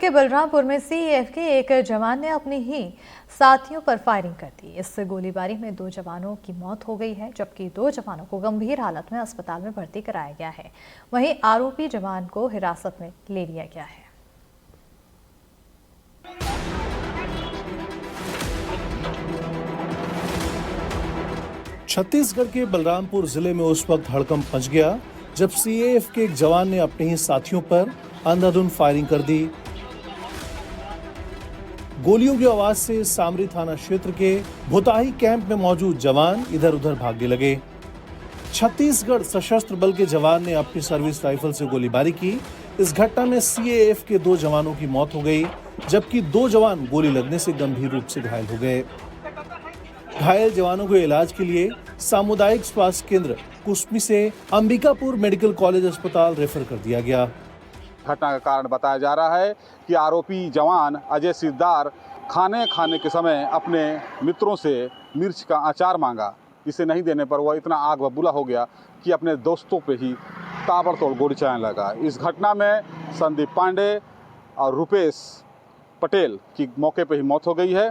के बलरामपुर में सीएएफ के एक जवान ने अपने ही साथियों पर फायरिंग कर दी। इस गोलीबारी में 2 जवानों की मौत हो गई है, जबकि 2 जवानों को गंभीर हालत में अस्पताल में भर्ती कराया गया है। वहीं आरोपी जवान को हिरासत में ले लिया गया है। छत्तीसगढ़ के बलरामपुर जिले में उस वक्त हड़कंप मच गया जब सीएएफ के एक जवान ने अपने ही साथियों पर अंधाधुंध फायरिंग कर दी। गोलियों की आवाज से सामरी थाना क्षेत्र के भुताही कैंप में मौजूद जवान इधर उधर भागने लगे। छत्तीसगढ़ सशस्त्र बल के जवान ने अपनी सर्विस राइफल से गोलीबारी की। इस घटना में सीएएफ के 2 जवानों की मौत हो गई, जबकि 2 जवान गोली लगने से गंभीर रूप से घायल हो गए। घायल जवानों को इलाज के लिए सामुदायिक स्वास्थ्य केंद्र कुसमी से अंबिकापुर मेडिकल कॉलेज अस्पताल रेफर कर दिया गया। घटना का कारण बताया जा रहा है कि आरोपी जवान अजय सिरदार खाने के समय अपने मित्रों से मिर्च का अचार मांगा। इसे नहीं देने पर वह इतना आग बबूला हो गया कि अपने दोस्तों पे ही ताबड़तोड़ गोली चलाने लगा। इस घटना में संदीप पांडे और रुपेश पटेल की मौके पर ही मौत हो गई है।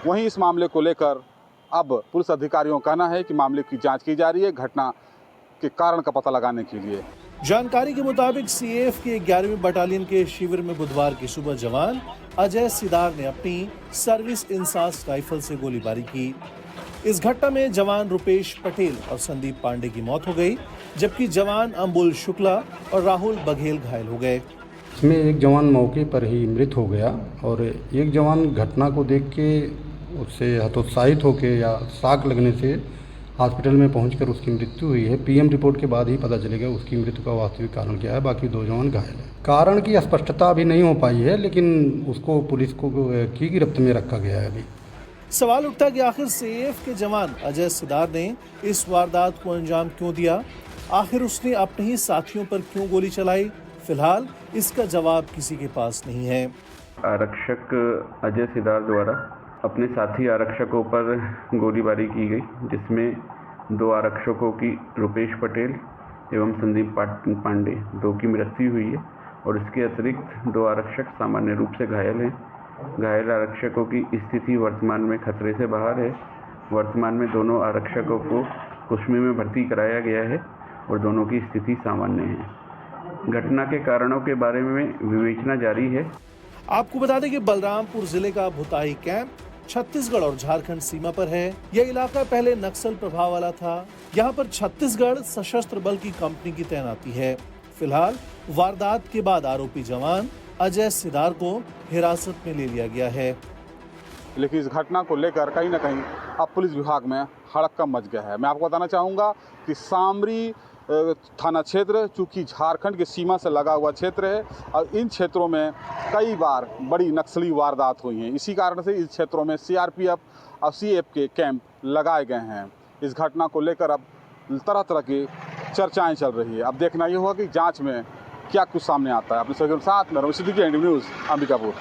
वहीं इस मामले को लेकर अब पुलिस अधिकारियों का कहना है कि मामले की जांच की जा रही है, घटना के कारण का पता लगाने के लिए। जानकारी के मुताबिक सीएएफ के 11वीं बटालियन के शिविर में बुधवार की सुबह जवान अजय सिरदार ने अपनी सर्विस इंसास राइफल से गोलीबारी की। इस घटना में जवान रुपेश पटेल और संदीप पांडे की मौत हो गई, जबकि जवान अम्बुल शुक्ला और राहुल बघेल घायल हो गए। इसमें एक जवान मौके पर ही मृत हो गया और एक जवान घटना को देख के उससे हतोत्साहित होकर या शाक लगने से हॉस्पिटल में पहुंचकर उसकी मृत्यु हुई है। पीएम रिपोर्ट के बाद ही पता चलेगा उसकी मृत्यु का वास्तविक कारण क्या है। बाकी 2 जवान घायल हैं। कारण की स्पष्टता अभी नहीं हो पाई है, लेकिन उसको पुलिस को की गिरफ्त में रखा गया है। अभी सवाल उठता कि आखिर सीएएफ के जवान अजय सिरदार ने इस वारदात को अंजाम क्यों दिया, आखिर उसने अपने ही साथियों पर क्यों गोली चलाई। फिलहाल इसका जवाब किसी के पास नहीं है। आरक्षक अजय सिरदार द्वारा अपने साथी आरक्षकों पर गोलीबारी की गई, जिसमें 2 आरक्षकों की रुपेश पटेल एवं संदीप पांडे 2 की मृत्यु हुई है और इसके अतिरिक्त 2 आरक्षक सामान्य रूप से घायल हैं। घायल आरक्षकों की स्थिति वर्तमान में खतरे से बाहर है। वर्तमान में दोनों आरक्षकों को कुसमी में भर्ती कराया गया है और दोनों की स्थिति सामान्य है। घटना के कारणों के बारे में विवेचना जारी है। आपको बता दें कि बलरामपुर जिले का भुताही कैंप छत्तीसगढ़ और झारखंड सीमा पर है। यह इलाका पहले नक्सल प्रभाव वाला था। यहाँ पर छत्तीसगढ़ सशस्त्र बल की कंपनी की तैनाती है। फिलहाल वारदात के बाद आरोपी जवान अजय सिरदार को हिरासत में ले लिया गया है। लेकिन इस घटना को लेकर कहीं ना कहीं अब पुलिस विभाग में हड़कंप मच गया है। मैं आपको बताना चाहूँगा कि सामरी थाना क्षेत्र चूँकि झारखंड की सीमा से लगा हुआ क्षेत्र है और इन क्षेत्रों में कई बार बड़ी नक्सली वारदात हुई हैं। इसी कारण से इस क्षेत्रों में सीआरपीएफ और सीएएफ के कैंप लगाए गए हैं। इस घटना को लेकर अब तरह तरह की चर्चाएं चल रही है। अब देखना ये होगा कि जांच में क्या कुछ सामने आता है। अपने सभी के साथ मैं रमेश सिद्दीकी, एनडीटीवी न्यूज़, अंबिकापुर।